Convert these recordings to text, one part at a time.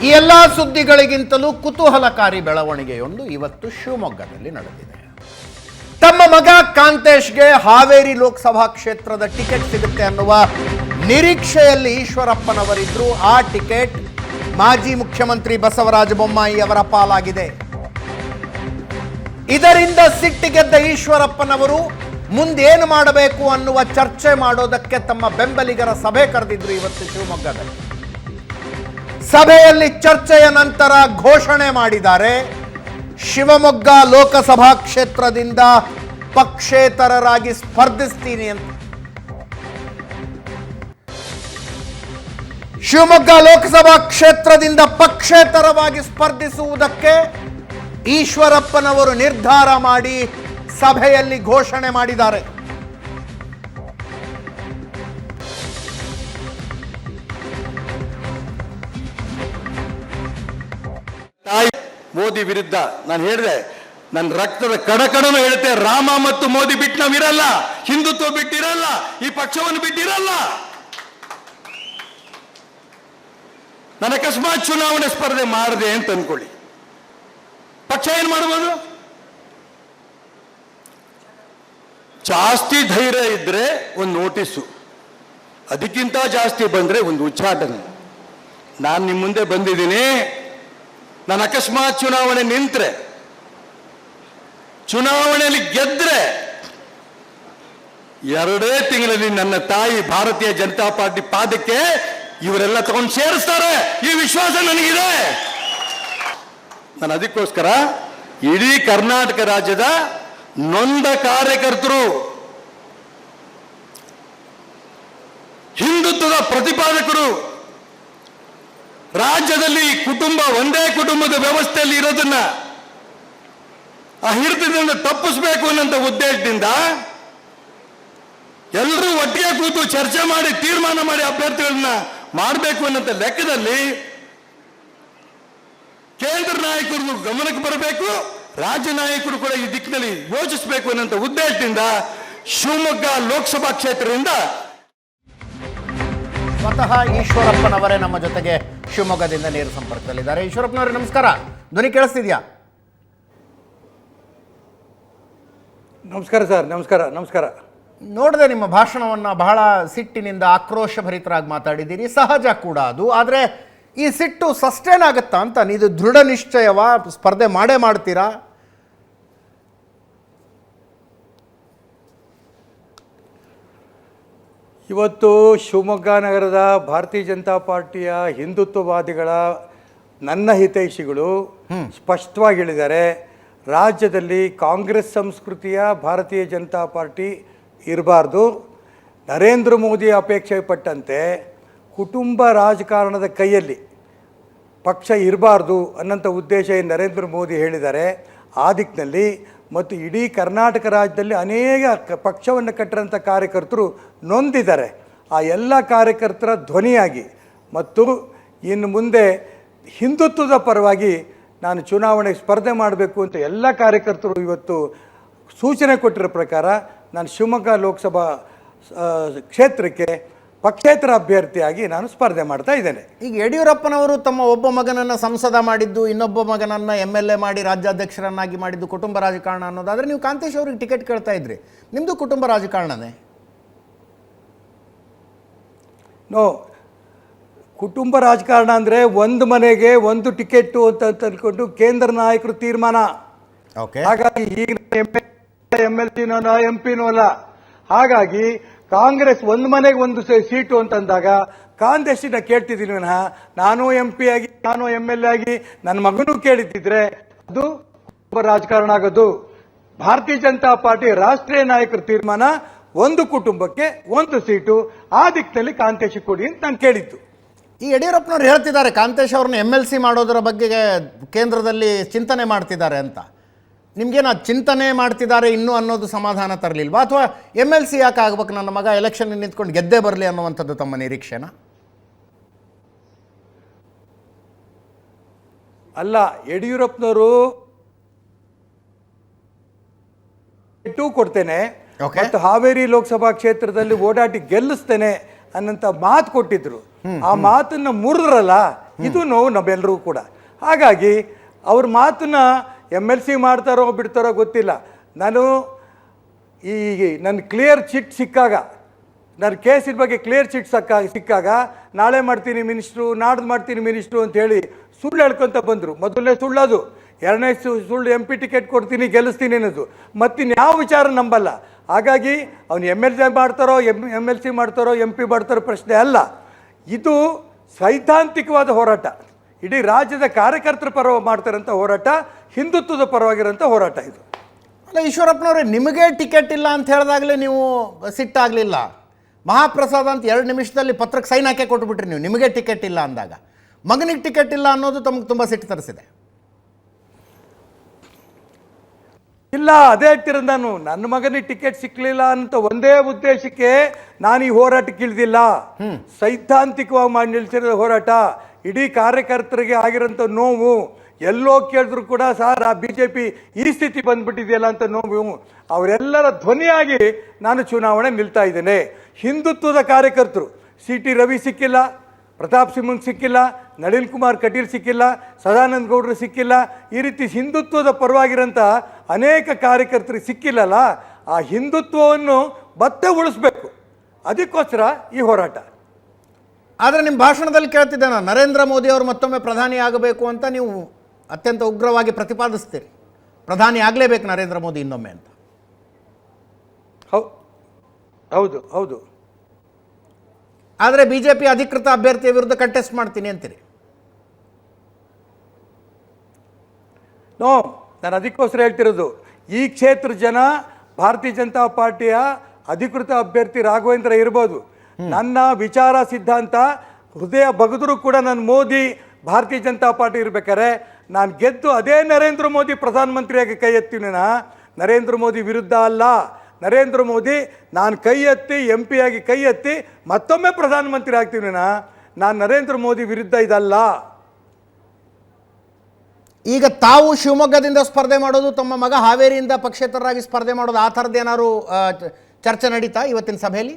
ಈ ಎಲ್ಲ ಸುದ್ದಿಗಳಿಗಿಂತಲೂ ಕುತೂಹಲಕಾರಿ ಬೆಳವಣಿಗೆಯೊಂದು ಇವತ್ತು ಶಿವಮೊಗ್ಗದಲ್ಲಿ ನಡೆದಿದೆ. ತಮ್ಮ ಮಗ ಕಾಂತೇಶ್ಗೆ ಹಾವೇರಿ ಲೋಕಸಭಾ ಕ್ಷೇತ್ರದ ಟಿಕೆಟ್ ಸಿಗುತ್ತೆ ಅನ್ನುವ ನಿರೀಕ್ಷೆಯಲ್ಲಿ ಈಶ್ವರಪ್ಪನವರಿದ್ರು. ಆ ಟಿಕೆಟ್ ಮಾಜಿ ಮುಖ್ಯಮಂತ್ರಿ ಬಸವರಾಜ ಬೊಮ್ಮಾಯಿ ಅವರ ಪಾಲಾಗಿದೆ. ಇದರಿಂದ ಸಿಟ್ಟಿಗೆದ್ದ ಈಶ್ವರಪ್ಪನವರು ಮುಂದೇನು ಮಾಡಬೇಕು ಅನ್ನುವ ಚರ್ಚೆ ಮಾಡೋದಕ್ಕೆ ತಮ್ಮ ಬೆಂಬಲಿಗರ ಸಭೆ ಕರೆದಿದ್ರು ಇವತ್ತು ಶಿವಮೊಗ್ಗದಲ್ಲಿ. ಸಭೆಯಲ್ಲಿ ಚರ್ಚೆಯ ನಂತರ ಘೋಷಣೆ ಮಾಡಿದ್ದಾರೆ, ಶಿವಮೊಗ್ಗ ಲೋಕಸಭಾ ಕ್ಷೇತ್ರದಿಂದ ಪಕ್ಷೇತರರಾಗಿ ಸ್ಪರ್ಧಿಸ್ತೀನಿ ಅಂತ. ಶಿವಮೊಗ್ಗ ಲೋಕಸಭಾ ಕ್ಷೇತ್ರದಿಂದ ಪಕ್ಷೇತರವಾಗಿ ಸ್ಪರ್ಧಿಸುವುದಕ್ಕೆ ಈಶ್ವರಪ್ಪನವರು ನಿರ್ಧಾರ ಮಾಡಿ ಸಭೆಯಲ್ಲಿ ಘೋಷಣೆ ಮಾಡಿದ್ದಾರೆ. ಮೋದಿ ವಿರುದ್ಧ ನಾನು ಹೇಳಿದೆ, ನನ್ನ ರಕ್ತದ ಕಡಕಡನು ಹೇಳುತ್ತೆ, ರಾಮ ಮತ್ತು ಮೋದಿ ಬಿಟ್ಟು ನಾವಿರಲ್ಲ, ಹಿಂದುತ್ವ ಬಿಟ್ಟಿರಲ್ಲ, ಈ ಪಕ್ಷವನ್ನು ಬಿಟ್ಟಿರಲ್ಲ. ನಾನು ಅಕಸ್ಮಾತ್ ಚುನಾವಣೆ ಸ್ಪರ್ಧೆ ಮಾಡಿದೆ ಅಂತ ಅಂದ್ಕೊಳ್ಳಿ, ಪಕ್ಷ ಏನ್ ಮಾಡಬಹುದು? ಜಾಸ್ತಿ ಧೈರ್ಯ ಇದ್ರೆ ಒಂದು ನೋಟಿಸು, ಅದಕ್ಕಿಂತ ಜಾಸ್ತಿ ಬಂದ್ರೆ ಒಂದು ಉಚ್ಚಾಟನೆ. ನಾನು ನಿಮ್ಮ ಮುಂದೆ ಬಂದಿದ್ದೀನಿ, ನಾನು ಅಕಸ್ಮಾತ್ ಚುನಾವಣೆ ನಿಂತ್ರೆ, ಚುನಾವಣೆಯಲ್ಲಿ ಗೆದ್ರೆ 2 ತಿಂಗಳಲ್ಲಿ ನನ್ನ ತಾಯಿ ಭಾರತೀಯ ಜನತಾ ಪಾರ್ಟಿ ಪಾದಕ್ಕೆ ಇವರೆಲ್ಲ ತಗೊಂಡು ಸೇರಿಸ್ತಾರೆ, ಈ ವಿಶ್ವಾಸ ನನಗಿದೆ. ನಾನು ಅದಕ್ಕೋಸ್ಕರ ಇಡೀ ಕರ್ನಾಟಕ ರಾಜ್ಯದ ನೊಂದ ಕಾರ್ಯಕರ್ತರು, ಹಿಂದುತ್ವದ ಪ್ರತಿಪಾದಕರು, ರಾಜ್ಯದಲ್ಲಿ ಕುಟುಂಬ ಒಂದೇ ಕುಟುಂಬದ ವ್ಯವಸ್ಥೆಯಲ್ಲಿ ಇರೋದನ್ನ ಆ ಹಿಡಿತದಿಂದ ತಪ್ಪಿಸಬೇಕು ಅನ್ನೋ ಉದ್ದೇಶದಿಂದ ಎಲ್ಲರೂ ಒಟ್ಟಿಗೆ ಕೂತು ಚರ್ಚೆ ಮಾಡಿ ತೀರ್ಮಾನ ಮಾಡಿ ಅಭ್ಯರ್ಥಿಗಳನ್ನ ಮಾಡಬೇಕು ಅನ್ನೋ ಲೆಕ್ಕದಲ್ಲಿ ಕೇಂದ್ರ ನಾಯಕರು ಗಮನಕ್ಕೆ ಬರಬೇಕು, ರಾಜ್ಯ ನಾಯಕರು ಕೂಡ ಈ ದಿಕ್ಕಿನಲ್ಲಿ ಯೋಚಿಸಬೇಕು ಅನ್ನೋ ಉದ್ದೇಶದಿಂದ ಶಿವಮೊಗ್ಗ ಲೋಕಸಭಾ ಕ್ಷೇತ್ರದಿಂದ ಸ್ವತಃ ಈಶ್ವರಪ್ಪನವರೇ ನಮ್ಮ ಜೊತೆಗೆ ಶಿವಮೊಗ್ಗದಿಂದ ನೇರ ಸಂಪರ್ಕದಲ್ಲಿದ್ದಾರೆ. ಈಶ್ವರಪ್ಪನವರೇ ನಮಸ್ಕಾರ, ಧ್ವನಿ ಕೇಳಿಸ್ತಿದ್ಯಾ? ನಮಸ್ಕಾರ ಸರ್. ನಮಸ್ಕಾರ ನಮಸ್ಕಾರ. ನೋಡಿದೆ ನಿಮ್ಮ ಭಾಷಣವನ್ನು, ಬಹಳ ಸಿಟ್ಟಿನಿಂದ ಆಕ್ರೋಶ ಭರಿತರಾಗಿ ಮಾತಾಡಿದ್ದೀರಿ, ಸಹಜ ಕೂಡ ಅದು. ಆದರೆ ಈ ಸಿಟ್ಟು ಸಸ್ಟೇನ್ ಆಗುತ್ತಾ ಅಂತ, ಇದು ದೃಢ ನಿಶ್ಚಯವಾ? ಸ್ಪರ್ಧೆ ಮಾಡೇ ಮಾಡ್ತೀರಾ? ಇವತ್ತು ಶಿವಮೊಗ್ಗ ನಗರದ ಭಾರತೀಯ ಜನತಾ ಪಾರ್ಟಿಯ ಹಿಂದುತ್ವವಾದಿಗಳ ನನ್ನ ಹಿತೈಷಿಗಳು ಸ್ಪಷ್ಟವಾಗಿ ಹೇಳಿದ್ದಾರೆ, ರಾಜ್ಯದಲ್ಲಿ ಕಾಂಗ್ರೆಸ್ ಸಂಸ್ಕೃತಿಯ ಭಾರತೀಯ ಜನತಾ ಪಾರ್ಟಿ ಇರಬಾರ್ದು. ನರೇಂದ್ರ ಮೋದಿ ಅಪೇಕ್ಷೆ ಪಟ್ಟಂತೆ ಕುಟುಂಬ ರಾಜಕಾರಣದ ಕೈಯಲ್ಲಿ ಪಕ್ಷ ಇರಬಾರ್ದು ಅನ್ನೋಂಥ ಉದ್ದೇಶ ನರೇಂದ್ರ ಮೋದಿ ಹೇಳಿದ್ದಾರೆ. ಆ ದಿಕ್ಕಿನಲ್ಲಿ ಮತ್ತು ಇಡೀ ಕರ್ನಾಟಕ ರಾಜ್ಯದಲ್ಲಿ ಅನೇಕ ಪಕ್ಷವನ್ನು ಕಟ್ಟಿರೋಂಥ ಕಾರ್ಯಕರ್ತರು ನೊಂದಿದ್ದಾರೆ. ಆ ಎಲ್ಲ ಕಾರ್ಯಕರ್ತರ ಧ್ವನಿಯಾಗಿ ಮತ್ತು ಇನ್ನು ಮುಂದೆ ಹಿಂದುತ್ವದ ಪರವಾಗಿ ನಾನು ಚುನಾವಣೆಗೆ ಸ್ಪರ್ಧೆ ಮಾಡಬೇಕು ಅಂತ ಎಲ್ಲ ಕಾರ್ಯಕರ್ತರು ಇವತ್ತು ಸೂಚನೆ ಕೊಟ್ಟಿರೋ ಪ್ರಕಾರ ನಾನು ಶಿವಮೊಗ್ಗ ಲೋಕಸಭಾ ಕ್ಷೇತ್ರಕ್ಕೆ ಪಕ್ಷೇತರ ಅಭ್ಯರ್ಥಿಯಾಗಿ ನಾನು ಸ್ಪರ್ಧೆ ಮಾಡ್ತಾ ಇದ್ದೇನೆ. ಈಗ ಯಡಿಯೂರಪ್ಪನವರು ತಮ್ಮ ಒಬ್ಬ ಮಗನನ್ನು ಸಂಸದ ಮಾಡಿದ್ದು, ಇನ್ನೊಬ್ಬ ಮಗನನ್ನು MLA ಮಾಡಿ ರಾಜ್ಯಾಧ್ಯಕ್ಷರನ್ನಾಗಿ ಮಾಡಿದ್ದು ಕುಟುಂಬ ರಾಜಕಾರಣ ಅನ್ನೋದಾದರೆ, ನೀವು ಕಾಂತೇಶ್ ಅವರಿಗೆ ಟಿಕೆಟ್ ಕೇಳ್ತಾ ಇದ್ರಿ, ನಿಮ್ಮದು ಕುಟುಂಬ ರಾಜಕಾರಣನೇ? ನೋ, ಕುಟುಂಬ ರಾಜಕಾರಣ ಅಂದರೆ ಒಂದು ಮನೆಗೆ ಒಂದು ಟಿಕೆಟ್ಟು ಅಂತ ಅಂದ್ಕೊಂಡು ಕೇಂದ್ರ ನಾಯಕರು ತೀರ್ಮಾನ. ಹಾಗಾಗಿ ಈಗ MLC-ನೋ MP-ನೋ ಅಲ್ಲ. ಹಾಗಾಗಿ ಕಾಂಗ್ರೆಸ್ ಒಂದು ಮನೆಗೆ ಒಂದು ಸೀಟು ಅಂತಂದಾಗ ಕಾಂಗ್ರೆಸ್ಸಿನ ಕೇಳ್ತಿದ್ದೀನಿ ವಿನಃ ನಾನು MP ಆಗಿ, ನಾನು MLA ಆಗಿ ನನ್ನ ಮಗನೂ ಕೇಳಿದ್ದಿದ್ರೆ ಅದು ರಾಜಕಾರಣ ಆಗೋದು. ಭಾರತೀಯ ಜನತಾ ಪಾರ್ಟಿ ರಾಷ್ಟ್ರೀಯ ನಾಯಕರ ತೀರ್ಮಾನ, ಒಂದು ಕುಟುಂಬಕ್ಕೆ ಒಂದು ಸೀಟು, ಆ ದಿಕ್ಕಿನಲ್ಲಿ ಕಾಂತೇಶ್ ಕೊಡಿ ಅಂತ ನಾನು ಕೇಳಿದ್ದು. ಈ ಯಡಿಯೂರಪ್ಪನವ್ರು ಹೇಳ್ತಿದ್ದಾರೆ ಕಾಂತೇಶ್ ಅವ್ರನ್ನ MLC ಮಾಡೋದರ ಬಗ್ಗೆ ಕೇಂದ್ರದಲ್ಲಿ ಚಿಂತನೆ ಮಾಡ್ತಿದ್ದಾರೆ ಅಂತ. ನಿಮ್ಗೇನು ಅದು ಚಿಂತನೆ ಮಾಡ್ತಿದ್ದಾರೆ ಇನ್ನೂ ಅನ್ನೋದು ಸಮಾಧಾನ ತರಲಿಲ್ವಾ? ಅಥವಾ MLC ಯಾಕೆ ಆಗ್ಬೇಕು, ನನ್ನ ಮಗ ಎಲೆಕ್ಷನ್ ನಿಂತ್ಕೊಂಡು ಗೆದ್ದೇ ಬರಲಿ ಅನ್ನುವಂಥದ್ದು ತಮ್ಮ ನಿರೀಕ್ಷೆನಾ? ಅಲ್ಲ, ಯಡಿಯೂರಪ್ಪನವರು ಕೊಡ್ತೇನೆ ಮತ್ತು ಹಾವೇರಿ ಲೋಕಸಭಾ ಕ್ಷೇತ್ರದಲ್ಲಿ ಓಡಾಟಿ ಗೆಲ್ಲಿಸ್ತೇನೆ ಅನ್ನಂತ ಮಾತು ಕೊಟ್ಟಿದ್ರು. ಆ ಮಾತನ್ನ ಮುರಿದ್ರಲ್ಲ ಇದು ನೋವು ನಮ್ಮೆಲ್ಲರೂ ಕೂಡ. ಹಾಗಾಗಿ ಅವ್ರ ಮಾತನ್ನ MLC ಮಾಡ್ತಾರೋ ಬಿಡ್ತಾರೋ ಗೊತ್ತಿಲ್ಲ. ನಾನು ನನ್ನ ಕ್ಲಿಯರ್ ಚಿಟ್ ಸಿಕ್ಕಾಗ, ನನ್ನ ಕೇಸಿನ ಬಗ್ಗೆ ಕ್ಲಿಯರ್ ಚಿಟ್ ಸಿಕ್ಕಾಗ ನಾಳೆ ಮಾಡ್ತೀನಿ ಮಿನಿಸ್ಟ್ರು, ನಾಡ್ದು ಮಾಡ್ತೀನಿ ಮಿನಿಸ್ಟ್ರು ಅಂತ ಹೇಳಿ ಸುಳ್ಳು ಹೇಳ್ಕೊತ ಬಂದರು. ಮೊದಲನೇ ಸುಳ್ಳದು, ಎರಡನೇ ಸುಳ್ಳು MP ಟಿಕೆಟ್ ಕೊಡ್ತೀನಿ ಗೆಲ್ಲಿಸ್ತೀನಿ ಅನ್ನೋದು. ಮತ್ತಿನ್ಯಾವ ವಿಚಾರ ನಂಬಲ್ಲ. ಹಾಗಾಗಿ ಅವ್ನು MLC ಮಾಡ್ತಾರೋ MLC ಮಾಡ್ತಾರೋ MP ಮಾಡ್ತಾರೋ ಪ್ರಶ್ನೆ ಅಲ್ಲ. ಇದು ಸೈದ್ಧಾಂತಿಕವಾದ ಹೋರಾಟ. ಇಡೀ ರಾಜ್ಯದ ಕಾರ್ಯಕರ್ತರ ಪರವಾಗಿ ಮಾಡ್ತಾರಂಥ ಹೋರಾಟ, ಹಿಂದುತ್ವದ ಪರವಾಗಿರೋಂಥ ಹೋರಾಟ ಇದು. ಅಲ್ಲ ಈಶ್ವರಪ್ಪನವ್ರೆ, ನಿಮಗೆ ಟಿಕೆಟ್ ಇಲ್ಲ ಅಂತ ಹೇಳಿದಾಗಲೇ ನೀವು ಸಿಟ್ಟಾಗಲಿಲ್ಲ. ಮಹಾಪ್ರಸಾದ್ ಅಂತ 2 ನಿಮಿಷದಲ್ಲಿ ಪತ್ರಕ್ಕೆ ಸೈನ್ ಹಾಕಿ ಕೊಟ್ಬಿಟ್ರಿ ನೀವು, ನಿಮಗೆ ಟಿಕೆಟ್ ಇಲ್ಲ ಅಂದಾಗ. ಮಗನಿಗೆ ಟಿಕೆಟ್ ಇಲ್ಲ ಅನ್ನೋದು ತಮಗೆ ತುಂಬ ಸಿಟ್ಟು ತರಿಸಿದೆ. ಇಲ್ಲ, ಅದೇ ಹೇಳ್ತಿರೋದು ನಾನು. ನನ್ನ ಮಗನಿಗೆ ಟಿಕೆಟ್ ಸಿಕ್ಕಲಿಲ್ಲ ಅಂತ ಒಂದೇ ಉದ್ದೇಶಕ್ಕೆ ನಾನು ಈ ಹೋರಾಟಕ್ಕೆ ಇಳಿದಿಲ್ಲ. ಸೈದ್ಧಾಂತಿಕವಾಗಿ ಮಾಡಿ ನಿಲ್ಸಿರೋ ಹೋರಾಟ. ಇಡೀ ಕಾರ್ಯಕರ್ತರಿಗೆ ಆಗಿರೋಂಥ ನೋವು ಎಲ್ಲೋ ಕೇಳಿದ್ರು ಕೂಡ ಸರ್ ಆ BJP ಈ ಸ್ಥಿತಿ ಬಂದ್ಬಿಟ್ಟಿದೆಯಲ್ಲ ಅಂತ ನೋವು, ಅವರೆಲ್ಲರ ಧ್ವನಿಯಾಗಿ ನಾನು ಚುನಾವಣೆ ನಿಲ್ತಾ ಇದ್ದೇನೆ. ಹಿಂದುತ್ವದ ಕಾರ್ಯಕರ್ತರು CT ರವಿ ಸಿಕ್ಕಿಲ್ಲ, ಪ್ರತಾಪ್ ಸಿಂಹಂಗೆ ಸಿಕ್ಕಿಲ್ಲ, ನಳಿನ್ ಕುಮಾರ್ ಕಟೀಲ್ ಸಿಕ್ಕಿಲ್ಲ, ಸದಾನಂದ ಗೌಡರು ಸಿಕ್ಕಿಲ್ಲ. ಈ ರೀತಿ ಹಿಂದುತ್ವದ ಪರವಾಗಿರೋಂಥ ಅನೇಕ ಕಾರ್ಯಕರ್ತರಿಗೆ ಸಿಕ್ಕಿಲ್ಲಲ್ಲ. ಆ ಹಿಂದುತ್ವವನ್ನು ಮತ್ತೆ ಉಳಿಸ್ಬೇಕು, ಅದಕ್ಕೋಸ್ಕರ ಈ ಹೋರಾಟ. ಆದರೆ ನಿಮ್ಮ ಭಾಷಣದಲ್ಲಿ ಕೇಳ್ತಿದ್ದೆ ನಾನು, ನರೇಂದ್ರ ಮೋದಿ ಅವರು ಮತ್ತೊಮ್ಮೆ ಪ್ರಧಾನಿ ಆಗಬೇಕು ಅಂತ ನೀವು ಅತ್ಯಂತ ಉಗ್ರವಾಗಿ ಪ್ರತಿಪಾದಿಸ್ತೀರಿ. ಪ್ರಧಾನಿ ಆಗಲೇಬೇಕು ನರೇಂದ್ರ ಮೋದಿ ಇನ್ನೊಮ್ಮೆ ಅಂತ. ಹೌದು ಹೌದು. ಆದರೆ BJP ಅಧಿಕೃತ ಅಭ್ಯರ್ಥಿಯ ವಿರುದ್ಧ ಕಂಟೆಸ್ಟ್ ಮಾಡ್ತೀನಿ ಅಂತೀರಿ. ನೋ, ನಾನು ಅದಕ್ಕೋಸ್ಕರ ಹೇಳ್ತಿರೋದು, ಈ ಕ್ಷೇತ್ರ ಜನ ಭಾರತೀಯ ಜನತಾ ಪಾರ್ಟಿಯ ಅಧಿಕೃತ ಅಭ್ಯರ್ಥಿ ರಾಘವೇಂದ್ರ ಇರ್ಬೋದು. ನನ್ನ ವಿಚಾರ ಸಿದ್ಧಾಂತ ಹೃದಯ ಬಗದರೂ ಕೂಡ ನಾನು ಮೋದಿ ಭಾರತೀಯ ಜನತಾ ಪಾರ್ಟಿ ಇರ್ಬೇಕಾರೆ ನಾನು ಗೆದ್ದು ಅದೇ ನರೇಂದ್ರ ಮೋದಿ ಪ್ರಧಾನಮಂತ್ರಿಯಾಗಿ ಕೈ ಎತ್ತೀನಿ. ನರೇಂದ್ರ ಮೋದಿ ವಿರುದ್ಧ ಅಲ್ಲ. ನರೇಂದ್ರ ಮೋದಿ ನಾನು ಕೈ ಎತ್ತಿ MP ಆಗಿ ಕೈ ಎತ್ತಿ ಮತ್ತೊಮ್ಮೆ ಪ್ರಧಾನಮಂತ್ರಿ ಆಗ್ತೀನಿ. ನಾನು ನರೇಂದ್ರ ಮೋದಿ ವಿರುದ್ಧ ಇದಲ್ಲ. ಈಗ ತಾವು ಶಿವಮೊಗ್ಗದಿಂದ ಸ್ಪರ್ಧೆ ಮಾಡೋದು, ತಮ್ಮ ಮಗ ಹಾವೇರಿಯಿಂದ ಪಕ್ಷೇತರರಾಗಿ ಸ್ಪರ್ಧೆ ಮಾಡೋದು, ಆ ಥರದ್ದು ಏನಾದ್ರು ಚರ್ಚೆ ನಡೀತಾ ಇವತ್ತಿನ ಸಭೆಯಲ್ಲಿ?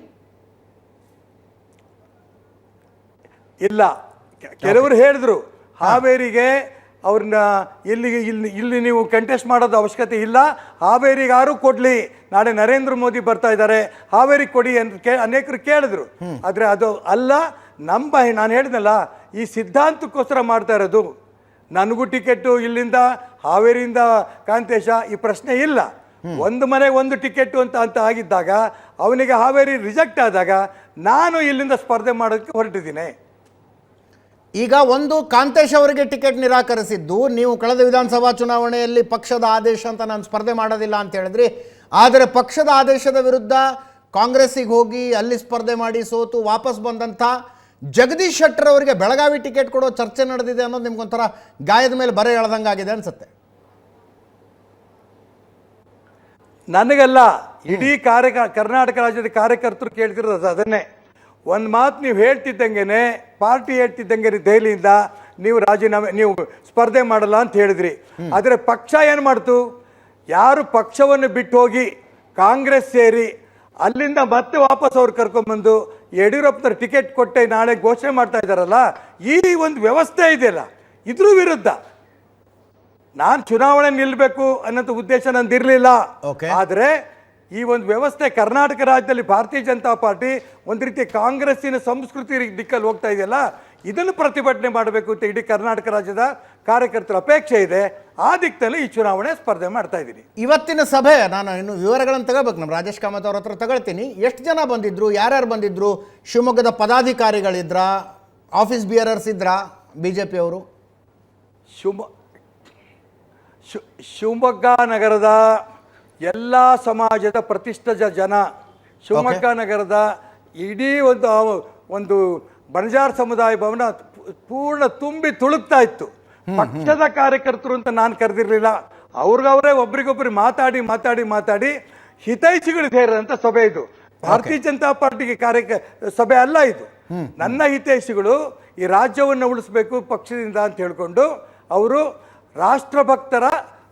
ಇಲ್ಲ, ಕೆಲವರು ಹೇಳಿದ್ರು ಹಾವೇರಿಗೆ ಅವ್ರನ್ನ ಇಲ್ಲಿ ನೀವು ಕಂಟೆಸ್ಟ್ ಮಾಡೋದು ಅವಶ್ಯಕತೆ ಇಲ್ಲ, ಹಾವೇರಿಗೆ ಯಾರು ಕೊಡಲಿ, ನಾಳೆ ನರೇಂದ್ರ ಮೋದಿ ಬರ್ತಾ ಇದ್ದಾರೆ, ಹಾವೇರಿಗೆ ಕೊಡಿ ಅಂತ ಅನೇಕರು ಕೇಳಿದ್ರು. ಆದರೆ ಅದು ಅಲ್ಲ. ನಾನು ಹೇಳಿದ್ನಲ್ಲ, ಈ ಸಿದ್ಧಾಂತಕ್ಕೋಸ್ಕರ ಮಾಡ್ತಾ ಇರೋದು. ನನಗೂ ಟಿಕೆಟು ಇಲ್ಲಿಂದ ಹಾವೇರಿಯಿಂದ ಕಾಂತೇಶ ಈ ಪ್ರಶ್ನೆ ಇಲ್ಲ. ಒಂದು ಮನೆಗೆ ಒಂದು ಟಿಕೆಟು ಅಂತ ಆಗಿದ್ದಾಗ, ಅವನಿಗೆ ಹಾವೇರಿ ರಿಜೆಕ್ಟ್ ಆದಾಗ ನಾನು ಇಲ್ಲಿಂದ ಸ್ಪರ್ಧೆ ಮಾಡೋದಕ್ಕೆ ಹೊರಟಿದ್ದೀನಿ. ಈಗ ಒಂದು ಕಾಂತೇಶ್ ಅವರಿಗೆ ಟಿಕೆಟ್ ನಿರಾಕರಿಸಿದ್ದು, ನೀವು ಕಳೆದ ವಿಧಾನಸಭಾ ಚುನಾವಣೆಯಲ್ಲಿ ಪಕ್ಷದ ಆದೇಶ ಅಂತ ನಾನು ಸ್ಪರ್ಧೆ ಮಾಡೋದಿಲ್ಲ ಅಂತ ಹೇಳಿದ್ರಿ. ಆದರೆ ಪಕ್ಷದ ಆದೇಶದ ವಿರುದ್ಧ ಕಾಂಗ್ರೆಸ್ಸಿಗೆ ಹೋಗಿ ಅಲ್ಲಿ ಸ್ಪರ್ಧೆ ಮಾಡಿ ಸೋತು ವಾಪಸ್ ಬಂದಂಥ ಜಗದೀಶ್ ಶೆಟ್ಟರ್ ಅವರಿಗೆ ಬೆಳಗಾವಿ ಟಿಕೆಟ್ ಕೊಡೋ ಚರ್ಚೆ ನಡೆದಿದೆ ಅನ್ನೋದು ನಿಮ್ಗೊಂಥರ ಗಾಯದ ಮೇಲೆ ಬರೆ ಎಳೆದಂಗಾಗಿದೆ ಅನ್ಸುತ್ತೆ. ನನಗಲ್ಲ, ಇಡೀ ಕರ್ನಾಟಕ ರಾಜ್ಯದ ಕಾರ್ಯಕರ್ತರು ಕೇಳ್ತಿರೋದು ಅದನ್ನೇ. ಒಂದು ಮಾತು ನೀವು ಹೇಳ್ತಿದ್ದಂಗೆ, ಪಾರ್ಟಿ ಹೇಳ್ತಿದ್ದಂಗೆ ದೆಹಲಿಯಿಂದ ನೀವು ಸ್ಪರ್ಧೆ ಮಾಡಲ್ಲ ಅಂತ ಹೇಳಿದ್ರಿ. ಆದರೆ ಪಕ್ಷ ಏನು ಮಾಡ್ತು? ಯಾರು ಪಕ್ಷವನ್ನು ಬಿಟ್ಟು ಹೋಗಿ ಕಾಂಗ್ರೆಸ್ ಸೇರಿ ಅಲ್ಲಿಂದ ಮತ್ತೆ ವಾಪಸ್ ಅವ್ರು ಕರ್ಕೊಂಡ್ಬಂದು ಯಡಿಯೂರಪ್ಪನವ್ರ ಟಿಕೆಟ್ ಕೊಟ್ಟೆ ನಾಳೆ ಘೋಷಣೆ ಮಾಡ್ತಾ ಇದ್ದಾರಲ್ಲ, ಈ ಒಂದು ವ್ಯವಸ್ಥೆ ಇದೆಯಲ್ಲ, ಇದ್ರ ವಿರುದ್ಧ ನಾನು ಚುನಾವಣೆ ನಿಲ್ಲಬೇಕು ಅನ್ನೋ ಉದ್ದೇಶ ನಂದಿರಲಿಲ್ಲ. ಆದರೆ ಈ ಒಂದು ವ್ಯವಸ್ಥೆ ಕರ್ನಾಟಕ ರಾಜ್ಯದಲ್ಲಿ ಭಾರತೀಯ ಜನತಾ ಪಾರ್ಟಿ ಒಂದು ರೀತಿ ಕಾಂಗ್ರೆಸ್ಸಿನ ಸಂಸ್ಕೃತಿ ದಿಕ್ಕಲ್ಲಿ ಹೋಗ್ತಾ ಇದೆಯಲ್ಲ, ಇದನ್ನು ಪ್ರತಿಭಟನೆ ಮಾಡಬೇಕು ಅಂತ ಇಡೀ ಕರ್ನಾಟಕ ರಾಜ್ಯದ ಕಾರ್ಯಕರ್ತರ ಅಪೇಕ್ಷೆ ಇದೆ. ಆ ದಿಕ್ಕಲ್ಲಿ ಈ ಚುನಾವಣೆ ಸ್ಪರ್ಧೆ ಮಾಡ್ತಾ ಇದ್ದೀನಿ. ಇವತ್ತಿನ ಸಭೆ ನಾನು ಇನ್ನು ವಿವರಗಳನ್ನು ತಗೋಬೇಕು, ನಮ್ಮ ರಾಜೇಶ್ ಕಾಮತ್ ಅವ್ರ ಹತ್ರ ತಗೊಳ್ತೀನಿ. ಎಷ್ಟು ಜನ ಬಂದಿದ್ರು, ಯಾರ್ಯಾರು ಬಂದಿದ್ರು? ಶಿವಮೊಗ್ಗದ ಪದಾಧಿಕಾರಿಗಳಿದ್ರ, ಆಫೀಸ್ ಬಿಯರರ್ಸ್ ಇದ್ರ BJP ಅವರು? ಶಿವಮೊಗ್ಗ ನಗರದ ಎಲ್ಲ ಸಮಾಜದ ಪ್ರತಿಷ್ಠಿತ ಜನ, ಶಿವಮೊಗ್ಗ ನಗರದ ಇಡೀ ಒಂದು ಬಣಜಾರ್ ಸಮುದಾಯ ಭವನ ಪೂರ್ಣ ತುಂಬಿ ತುಳುಕ್ತಾ ಇತ್ತು. ಪಕ್ಷದ ಕಾರ್ಯಕರ್ತರು ಅಂತ ನಾನು ಕರೆದಿರಲಿಲ್ಲ. ಅವ್ರಿಗವರೇ ಒಬ್ರಿಗೊಬ್ರು ಮಾತಾಡಿ ಹಿತೈಷಿಗಳು ಸೇರಿದಂಥ ಸಭೆ ಇದು. ಭಾರತೀಯ ಜನತಾ ಪಾರ್ಟಿಗೆ ಸಭೆ ಅಲ್ಲ ಇದು. ನನ್ನ ಹಿತೈಷಿಗಳು ಈ ರಾಜ್ಯವನ್ನು ಉಳಿಸ್ಬೇಕು ಪಕ್ಷದಿಂದ ಅಂತ ಹೇಳ್ಕೊಂಡು ಅವರು ರಾಷ್ಟ್ರಭಕ್ತರ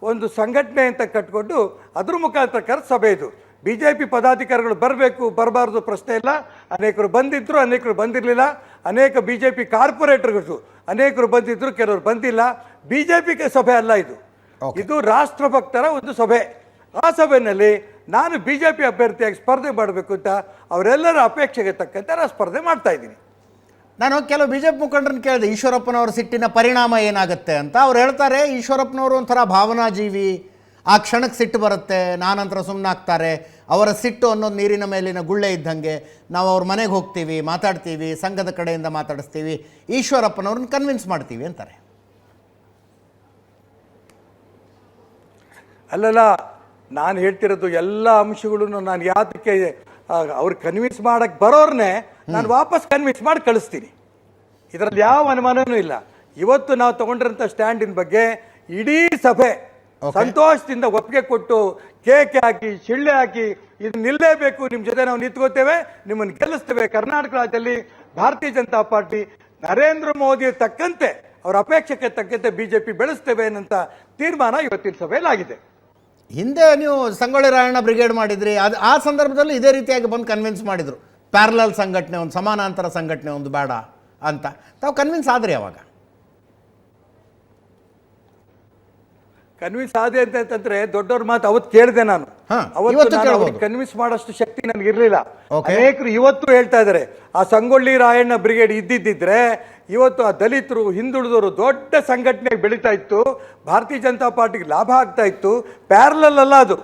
ಒಂದು ಸಂಘಟನೆ ಅಂತ ಕಟ್ಕೊಂಡು ಅದ್ರ ಮುಖಾಂತರ ಸಭೆ ಇದು. BJP ಪದಾಧಿಕಾರಿಗಳು ಬರಬೇಕು ಬರಬಾರ್ದು ಪ್ರಶ್ನೆ ಇಲ್ಲ. ಅನೇಕರು ಬಂದಿದ್ರು, ಅನೇಕರು ಬಂದಿರಲಿಲ್ಲ. ಅನೇಕ BJP ಕಾರ್ಪೊರೇಟರ್ಗಳು ಅನೇಕರು ಬಂದಿದ್ರು, ಕೆಲವರು ಬಂದಿಲ್ಲ. BJP ಸಭೆ ಅಲ್ಲ ಇದು, ಇದು ರಾಷ್ಟ್ರಭಕ್ತರ ಒಂದು ಸಭೆ. ಆ ಸಭೆಯಲ್ಲಿ ನಾನು BJP ಅಭ್ಯರ್ಥಿಯಾಗಿ ಸ್ಪರ್ಧೆ ಮಾಡಬೇಕು ಅಂತ ಅವರೆಲ್ಲರ ಅಪೇಕ್ಷೆಗೆ ತಕ್ಕಂತೆ ನಾನು ಸ್ಪರ್ಧೆ ಮಾಡ್ತಾ ಇದ್ದೀನಿ. ನಾನು ಕೆಲವು BJP ಮುಖಂಡರನ್ನು ಕೇಳಿದೆ, ಈಶ್ವರಪ್ಪನವರ ಸಿಟ್ಟಿನ ಪರಿಣಾಮ ಏನಾಗುತ್ತೆ ಅಂತ. ಅವ್ರು ಹೇಳ್ತಾರೆ, ಈಶ್ವರಪ್ಪನವರು ಒಂಥರ ಭಾವನಾಜೀವಿ, ಆ ಕ್ಷಣಕ್ಕೆ ಸಿಟ್ಟು ಬರುತ್ತೆ, ನಾನಂತರ ಸುಮ್ಮನಾಗ್ತಾರೆ. ಅವರ ಸಿಟ್ಟು ಅನ್ನೋದು ನೀರಿನ ಮೇಲಿನ ಗುಳ್ಳೆ ಇದ್ದಂಗೆ. ನಾವು ಅವ್ರ ಮನೆಗೆ ಹೋಗ್ತೀವಿ, ಮಾತಾಡ್ತೀವಿ, ಸಂಘದ ಕಡೆಯಿಂದ ಮಾತಾಡಿಸ್ತೀವಿ, ಈಶ್ವರಪ್ಪನವ್ರನ್ನ ಕನ್ವಿನ್ಸ್ ಮಾಡ್ತೀವಿ ಅಂತಾರೆ. ಅಲ್ಲಲ್ಲ, ನಾನು ಹೇಳ್ತಿರೋದು ಎಲ್ಲ ಅಂಶಗಳನ್ನು ನಾನು ಯಾತಕ್ಕೆ ಅವ್ರು ಕನ್ವಿನ್ಸ್ ಮಾಡಕ್ಕೆ ಬರೋರ್ನೇ ನಾನು ವಾಪಸ್ ಕನ್ವಿನ್ಸ್ ಮಾಡಿ ಕಳಿಸ್ತೀನಿ. ಇದರಲ್ಲಿ ಯಾವ ಅನುಮಾನನೂ ಇಲ್ಲ. ಇವತ್ತು ನಾವು ತಗೊಂಡಿರೋಂಥ ಸ್ಟ್ಯಾಂಡಿನ ಬಗ್ಗೆ ಇಡೀ ಸಭೆ ಸಂತೋಷದಿಂದ ಒಪ್ಪಿಗೆ ಕೊಟ್ಟು ಕೇಕ್ ಹಾಕಿ ಶಿಳ್ಳೆ ಹಾಕಿ ಇದು ನಿಲ್ಲೇಬೇಕು, ನಿಮ್ಮ ಜೊತೆ ನಾವು ನಿಂತ್ಕೋತೇವೆ, ನಿಮ್ಮನ್ನು ಗೆಲ್ಲಿಸ್ತೇವೆ, ಕರ್ನಾಟಕ ರಾಜ್ಯದಲ್ಲಿ ಭಾರತೀಯ ಜನತಾ ಪಾರ್ಟಿ ನರೇಂದ್ರ ಮೋದಿ ತಕ್ಕಂತೆ ಅವರ ಅಪೇಕ್ಷೆಗೆ ತಕ್ಕಂತೆ BJP ಬೆಳೆಸ್ತೇವೆ ಅನ್ನೋಂಥ ತೀರ್ಮಾನ ಇವತ್ತಿನ ಸಭೆಯಲ್ಲಿ ಆಗಿದೆ. ಹಿಂದೆ ನೀವು ಸಂಗೊಳ್ಳಿ ರಾಯಣ್ಣ ಬ್ರಿಗೇಡ್ ಮಾಡಿದ್ರಿ, ಅದು ಆ ಸಂದರ್ಭದಲ್ಲಿ ಇದೇ ರೀತಿಯಾಗಿ ಬಂದು ಕನ್ವಿನ್ಸ್ ಮಾಡಿದರು, ಪ್ಯಾರಲಲ್ ಸಂಘಟನೆ, ಒಂದು ಸಮಾನಾಂತರ ಸಂಘಟನೆ ಒಂದು ಬೇಡ ಅಂತ. ತಾವು ಕನ್ವಿನ್ಸ್ ಆದ್ರಿ ಅವಾಗ? ಕನ್ವಿನ್ಸ್ ಆದೆ ಅಂತಂದ್ರೆ ದೊಡ್ಡವ್ರ ಮಾತು ಅವತ್ತು ಕೇಳಿದೆ ನಾನು. ಅವತ್ತು ಕನ್ವಿನ್ಸ್ ಮಾಡೋಷ್ಟು ಶಕ್ತಿ ನನಗೆ ಇರಲಿಲ್ಲ. ಅನೇಕರು ಇವತ್ತು ಹೇಳ್ತಾ ಇದ್ದಾರೆ, ಆ ಸಂಗೊಳ್ಳಿ ರಾಯಣ್ಣ ಬ್ರಿಗೇಡ್ ಇದ್ದಿದ್ದಿದ್ರೆ ಇವತ್ತು ಆ ದಲಿತರು, ಹಿಂದುಳಿದವರು ದೊಡ್ಡ ಸಂಘಟನೆ ಬೆಳೀತಾ ಇತ್ತು, ಭಾರತೀಯ ಜನತಾ ಪಾರ್ಟಿಗೆ ಲಾಭ ಆಗ್ತಾ ಇತ್ತು. ಪ್ಯಾರಲಲ್ ಅಲ್ಲ ಅದು,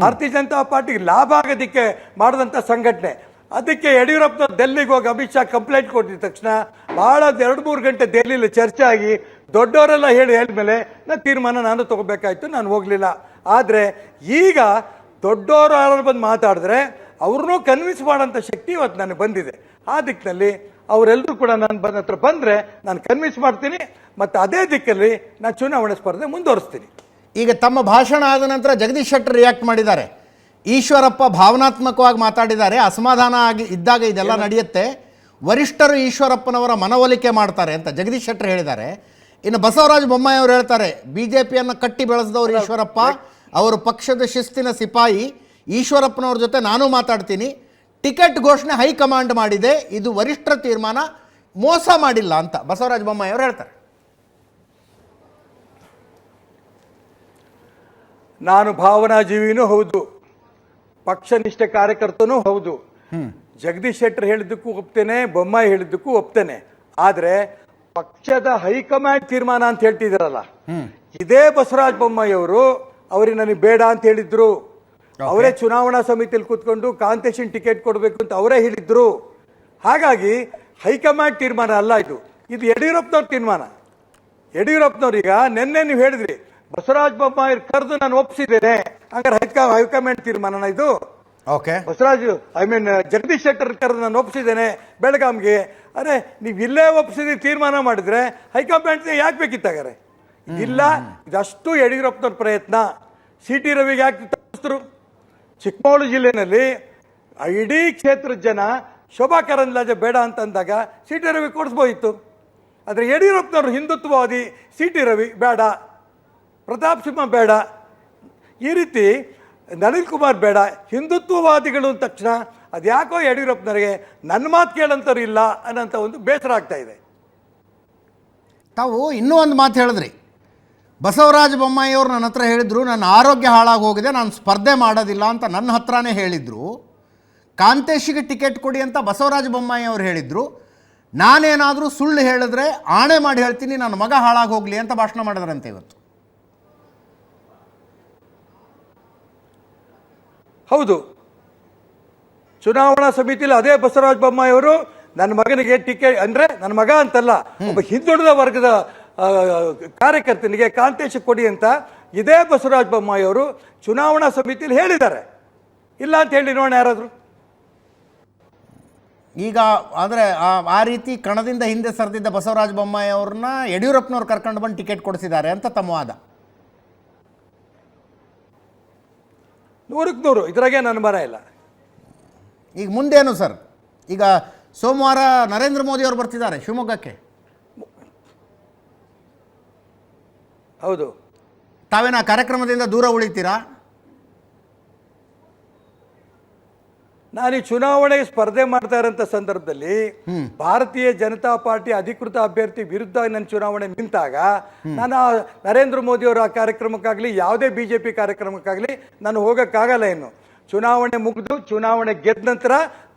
ಭಾರತೀಯ ಜನತಾ ಪಾರ್ಟಿಗೆ ಲಾಭ ಆಗೋದಕ್ಕೆ ಮಾಡಿದಂಥ ಸಂಘಟನೆ. ಅದಕ್ಕೆ ಯಡಿಯೂರಪ್ಪನವ್ರು ಡೆಲ್ಲಿಗೆ ಹೋಗಿ ಅಮಿತ್ ಶಾ ಕಂಪ್ಲೇಂಟ್ ಕೊಟ್ಟಿದ ತಕ್ಷಣ ಬಹಳ 2-3 ಗಂಟೆ ಡೆಲ್ಲಿಲಿ ಚರ್ಚೆ ಆಗಿ ದೊಡ್ಡವರೆಲ್ಲ ಹೇಳಿದ್ಮೇಲೆ ನಾನು ತಗೋಬೇಕಾಯ್ತು, ನಾನು ಹೋಗಲಿಲ್ಲ. ಆದರೆ ಈಗ ದೊಡ್ಡವರು ಯಾರು ಬಂದು ಮಾತಾಡಿದ್ರೆ ಅವ್ರನ್ನೂ ಕನ್ವಿನ್ಸ್ ಮಾಡೋಂಥ ಶಕ್ತಿ ಇವತ್ತು ನನಗೆ ಬಂದಿದೆ. ಆ ದಿಕ್ಕಿನಲ್ಲಿ ಅವರೆಲ್ಲರೂ ಕೂಡ ನಾನು ಹತ್ರ ಬಂದರೆ ನಾನು ಕನ್ವಿನ್ಸ್ ಮಾಡ್ತೀನಿ, ಮತ್ತು ಅದೇ ದಿಕ್ಕಲ್ಲಿ ನಾನು ಚುನಾವಣೆ ಸ್ಪರ್ಧೆ ಮುಂದುವರಿಸ್ತೀನಿ. ಈಗ ತಮ್ಮ ಭಾಷಣ ಆದ ನಂತರ ಜಗದೀಶ್ ಶೆಟ್ಟರ್ ರಿಯಾಕ್ಟ್ ಮಾಡಿದ್ದಾರೆ. ಈಶ್ವರಪ್ಪ ಭಾವನಾತ್ಮಕವಾಗಿ ಮಾತಾಡಿದ್ದಾರೆ, ಅಸಮಾಧಾನ ಆಗಿ ಇದ್ದಾಗ ಇದೆಲ್ಲ ನಡೆಯುತ್ತೆ, ವರಿಷ್ಠರು ಈಶ್ವರಪ್ಪನವರ ಮನವೊಲಿಕೆ ಮಾಡ್ತಾರೆ ಅಂತ ಜಗದೀಶ್ ಶೆಟ್ಟರ್ ಹೇಳಿದ್ದಾರೆ. ಇನ್ನು ಬಸವರಾಜ ಬೊಮ್ಮಾಯಿ ಅವರು ಹೇಳ್ತಾರೆ, BJPಯನ್ನು ಕಟ್ಟಿ ಬೆಳೆಸಿದವರು ಈಶ್ವರಪ್ಪ, ಅವರು ಪಕ್ಷದ ಶಿಸ್ತಿನ ಸಿಪಾಯಿ, ಈಶ್ವರಪ್ಪನವ್ರ ಜೊತೆ ನಾನು ಮಾತಾಡ್ತೀನಿ, ಟಿಕೆಟ್ ಘೋಷಣೆ ಹೈಕಮಾಂಡ್ ಮಾಡಿದೆ, ಇದು ವರಿಷ್ಠರ ತೀರ್ಮಾನ, ಮೋಸ ಮಾಡಿಲ್ಲ ಅಂತ ಬಸವರಾಜ ಬೊಮ್ಮಾಯಿ ಅವರು ಹೇಳ್ತಾರೆ. ನಾನು ಭಾವನಾಜೀವಿನೂ ಹೌದು, ಪಕ್ಷನಿಷ್ಠ ಕಾರ್ಯಕರ್ತನೂ ಹೌದು. ಜಗದೀಶ್ ಶೆಟ್ಟರ್ ಹೇಳಿದ್ದಕ್ಕೂ ಒಪ್ತೇನೆ, ಬೊಮ್ಮಾಯಿ ಹೇಳಿದ್ದಕ್ಕೂ ಒಪ್ತೇನೆ. ಆದರೆ ಪಕ್ಷದ ಹೈಕಮಾಂಡ್ ತೀರ್ಮಾನ ಅಂತ ಹೇಳ್ತಿದಾರಲ್ಲ, ಇದೇ ಬಸವರಾಜ ಬೊಮ್ಮಾಯಿ ಅವರು ಅವ್ರಿಗೆ ನನಗೆ ಬೇಡ ಅಂತ ಹೇಳಿದ್ರು. ಅವರೇ ಚುನಾವಣಾ ಸಮಿತಿಯಲ್ಲಿ ಕೂತ್ಕೊಂಡು ಕಾಂತೇಶನ್ ಟಿಕೆಟ್ ಕೊಡಬೇಕು ಅಂತ ಅವರೇ ಹೇಳಿದ್ರು. ಹಾಗಾಗಿ ಹೈಕಮಾಂಡ್ ತೀರ್ಮಾನ ಅಲ್ಲ ಇದು, ಇದು ಯಡಿಯೂರಪ್ಪನವ್ರ ತೀರ್ಮಾನ. ಯಡಿಯೂರಪ್ಪನವ್ರೀಗ ನಿನ್ನೆ ನೀವು ಹೇಳಿದ್ರಿ, ಬಸವರಾಜ ಬೊಮ್ಮಾಯಿ ಕರೆದು ನಾನು ಒಪ್ಪಿಸಿದ್ದೇನೆ, ಹಂಗಾರೆ ಹೈಕಮಾಂಡ್ ತೀರ್ಮಾನ ಇದು. ಜಗದೀಶ್ ಶೆಟ್ಟರ್ ಕರೆದು ನಾನು ಒಪ್ಪಿಸಿದ್ದೇನೆ ಬೆಳಗಾಂಗೆ. ಅರೆ, ನೀವು ಇಲ್ಲೇ ಒಪ್ಪಿಸಿದ ತೀರ್ಮಾನ ಮಾಡಿದ್ರೆ ಹೈಕಮಾಂಡ್ ಯಾಕೆ ಬೇಕಿತ್ತಾಗಾರೆ? ಇಲ್ಲ, ಇದಷ್ಟು ಯಡಿಯೂರಪ್ಪನವ್ರ ಪ್ರಯತ್ನ. CT ರವಿಗೆ ಯಾಕೆ ತಪ್ಪಿಸಿದ್ರು? ಚಿಕ್ಕಮಗಳೂರು ಜಿಲ್ಲೆನಲ್ಲಿ ಇಡೀ ಕ್ಷೇತ್ರದ ಜನ ಶೋಭಾ ಕರಂದ್ಲಾಜೆ ಬೇಡ ಅಂತಂದಾಗ CT ರವಿ ಕೊಡಿಸ್ಬೋದಿತ್ತು. ಆದರೆ ಯಡಿಯೂರಪ್ಪನವರು ಹಿಂದುತ್ವವಾದಿ, CT ರವಿ ಬೇಡ, ಪ್ರತಾಪ್ ಸಿಂಹ ಬೇಡ, ಈ ರೀತಿ ನಳಿನ್ ಕುಮಾರ್ ಬೇಡ, ಹಿಂದುತ್ವವಾದಿಗಳು ಅಂದ ತಕ್ಷಣ ಅದ್ಯಾಕೋ ಯಡಿಯೂರಪ್ಪನವರಿಗೆ ನನ್ನ ಮಾತು ಕೇಳಂತವ್ರು ಇಲ್ಲ ಅನ್ನೋಂಥ ಒಂದು ಬೇಸರ ಆಗ್ತಾ ಇದೆ. ತಾವು ಇನ್ನೂ ಒಂದು ಮಾತು ಹೇಳಿದ್ರಿ, ಬಸವರಾಜ ಬೊಮ್ಮಾಯಿ ಅವರು ನನ್ನ ಹತ್ರ ಹೇಳಿದರು, ನನ್ನ ಆರೋಗ್ಯ ಹಾಳಾಗಿ ಹೋಗಿದೆ, ನಾನು ಸ್ಪರ್ಧೆ ಮಾಡೋದಿಲ್ಲ ಅಂತ ನನ್ನ ಹತ್ರನೇ ಹೇಳಿದರು. ಕಾಂತೇಶಿಗೆ ಟಿಕೆಟ್ ಕೊಡಿ ಅಂತ ಬಸವರಾಜ ಬೊಮ್ಮಾಯಿ ಅವರು ಹೇಳಿದರು. ನಾನೇನಾದರೂ ಸುಳ್ಳು ಹೇಳಿದ್ರೆ ಆಣೆ ಮಾಡಿ ಹೇಳ್ತೀನಿ, ನನ್ನ ಮಗ ಹಾಳಾಗಿ ಹೋಗಲಿ ಅಂತ ಭಾಷಣ ಮಾಡಿದ್ರಂತೆ ಇವತ್ತು. ಹೌದು, ಚುನಾವಣಾ ಸಮಿತಿಯಲ್ಲಿ ಅದೇ ಬಸವರಾಜ ಬೊಮ್ಮಾಯಿ ಅವರು ನನ್ನ ಮಗನಿಗೆ ಟಿಕೆಟ್, ಅಂದರೆ ನನ್ನ ಮಗ ಅಂತಲ್ಲ, ಒಬ್ಬ ಹಿಂದುಳಿದ ವರ್ಗದ ಕಾರ್ಯಕರ್ತನಿಗೆ ಕಾಂತೇಶ ಕೊಡಿ ಅಂತ ಇದೇ ಬಸವರಾಜ ಬೊಮ್ಮಾಯಿ ಅವರು ಚುನಾವಣಾ ಸಮಿತಿಯಲ್ಲಿ ಹೇಳಿದ್ದಾರೆ. ಇಲ್ಲ ಅಂತ ಹೇಳಿ ನೋಡೋಣ ಯಾರಾದರೂ. ಈಗ ಆದರೆ ಆ ರೀತಿ ಕಣದಿಂದ ಹಿಂದೆ ಸರಿದಿದ್ದ ಬಸವರಾಜ ಬೊಮ್ಮಾಯಿ ಅವ್ರನ್ನ ಯಡಿಯೂರಪ್ಪನವ್ರು ಕರ್ಕೊಂಡು ಬಂದು ಟಿಕೆಟ್ ಕೊಡಿಸಿದ್ದಾರೆ ಅಂತ ತಮ್ಮ ವಾದ. 100ಕ್ಕೆ 100, ಇದ್ರಾಗೆ ನನ್ನ ಬರ ಇಲ್ಲ. ಈಗ ಮುಂದೇನು ಸರ್? ಈಗ ಸೋಮವಾರ ನರೇಂದ್ರ ಮೋದಿ ಅವರು ಬರ್ತಿದ್ದಾರೆ ಶಿವಮೊಗ್ಗಕ್ಕೆ. ಹೌದು, ತಾವೇನು ಆ ಕಾರ್ಯಕ್ರಮದಿಂದ ದೂರ ಉಳಿತೀರಾ? ನಾನು ಈ ಚುನಾವಣೆಗೆ ಸ್ಪರ್ಧೆ ಮಾಡ್ತಾ ಇರೋಂಥ ಸಂದರ್ಭದಲ್ಲಿ ಭಾರತೀಯ ಜನತಾ ಪಾರ್ಟಿ ಅಧಿಕೃತ ಅಭ್ಯರ್ಥಿ ವಿರುದ್ಧ ನನ್ನ ಚುನಾವಣೆ ನಿಂತಾಗ ನಾನು ನರೇಂದ್ರ ಮೋದಿ ಅವರ ಕಾರ್ಯಕ್ರಮಕ್ಕಾಗಲಿ ಯಾವುದೇ BJP ಕಾರ್ಯಕ್ರಮಕ್ಕಾಗಲಿ ನಾನು ಹೋಗೋಕ್ಕಾಗಲ್ಲ. ಇನ್ನು ಚುನಾವಣೆ ಮುಗಿದು ಚುನಾವಣೆ ಗೆದ್ದ ನಂತರ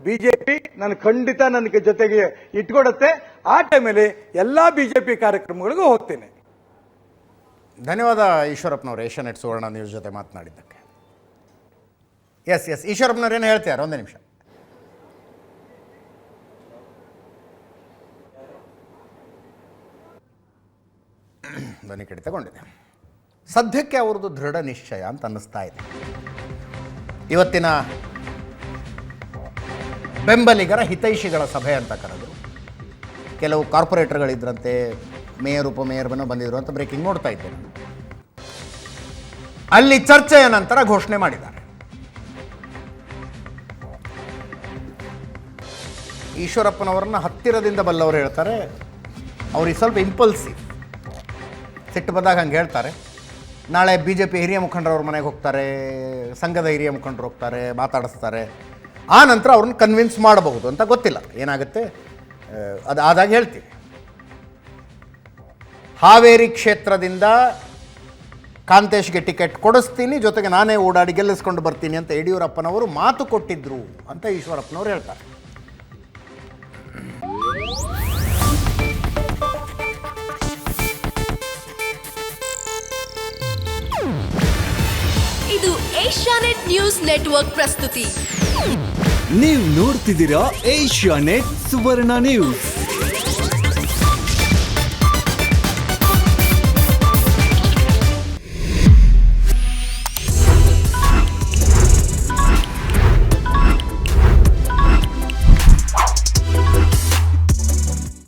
BJP ನಾನು ಖಂಡಿತ ನನಗೆ ಜೊತೆಗೆ ಇಟ್ಕೊಡುತ್ತೆ. ಆ ಟೈಮಲ್ಲಿ ಎಲ್ಲ BJP ಕಾರ್ಯಕ್ರಮಗಳಿಗೂ ಹೋಗ್ತೇನೆ. ಧನ್ಯವಾದ ಈಶ್ವರಪ್ಪನವರು, ಏಷ್ಯಾನೆಟ್ ಸುವರ್ಣ ನ್ಯೂಸ್ ಜೊತೆ ಮಾತನಾಡಿದ್ದಕ್ಕೆ. ಎಸ್ ಈಶ್ವರಪ್ಪನವ್ರು ಏನು ಹೇಳ್ತಾರೆ? ಒಂದೇ ನಿಮಿಷ. ಧ್ವನಿ ಕಡಿತಗೊಂಡಿದೆ. ಸದ್ಯಕ್ಕೆ ಅವ್ರದ್ದು ದೃಢ ನಿಶ್ಚಯ ಅಂತ ಅನ್ನಿಸ್ತಾ ಇದೆ. ಇವತ್ತಿನ ಬೆಂಬಲಿಗರ ಹಿತೈಷಿಗಳ ಸಭೆ ಅಂತ ಕರೆದರು. ಕೆಲವು ಕಾರ್ಪೊರೇಟರ್ಗಳಿದ್ರಂತೆ, ಮೇಯರ್ ಉಪಮೇಯರ್ನೂ ಬಂದಿದ್ರು ಅಂತ ಬ್ರೇಕಿಂಗ್ ನೋಡ್ತಾ ಇದ್ದೇನೆ. ಅಲ್ಲಿ ಚರ್ಚೆಯ ನಂತರ ಘೋಷಣೆ ಮಾಡಿದ್ದಾರೆ. ಈಶ್ವರಪ್ಪನವರನ್ನ ಹತ್ತಿರದಿಂದ ಬಲ್ಲವರು ಹೇಳ್ತಾರೆ, ಅವ್ರಿಗೆ ಸ್ವಲ್ಪ ಇಂಪಲ್ಸಿವ್, ಸಿಟ್ಟು ಬಂದಾಗ ಹಂಗೆ ಹೇಳ್ತಾರೆ. ನಾಳೆ BJP ಹಿರಿಯ ಮುಖಂಡರವ್ರ ಮನೆಗೆ ಹೋಗ್ತಾರೆ, ಸಂಘದ ಹಿರಿಯ ಮುಖಂಡರು ಹೋಗ್ತಾರೆ, ಮಾತಾಡಿಸ್ತಾರೆ. ಆ ನಂತರ ಅವ್ರನ್ನ ಕನ್ವಿನ್ಸ್ ಮಾಡಬಹುದು ಅಂತ ಗೊತ್ತಿಲ್ಲ, ಏನಾಗುತ್ತೆ ಅದು ಆದಾಗ ಹೇಳ್ತೀವಿ. ಹಾವೇರಿ ಕ್ಷೇತ್ರದಿಂದ ಕಾಂತೇಶ್ಗೆ ಟಿಕೆಟ್ ಕೊಡಿಸ್ತೀನಿ, ಜೊತೆಗೆ ನಾನೇ ಓಡಾಡಿ ಗೆಲ್ಲಿಸ್ಕೊಂಡು ಬರ್ತೀನಿ ಅಂತ ಯಡಿಯೂರಪ್ಪನವರು ಮಾತು ಕೊಟ್ಟಿದ್ರು ಅಂತ ಈಶ್ವರಪ್ಪನವರು ಹೇಳ್ತಾರೆ. ಇದು ಏಷ್ಯಾನೆಟ್ ನ್ಯೂಸ್ ನೆಟ್ವರ್ಕ್ ಪ್ರಸ್ತುತಿ. ನೀವು ನೋಡ್ತಿದ್ದೀರಾ ಏಷ್ಯಾನೆಟ್ ಸುವರ್ಣ ನ್ಯೂಸ್.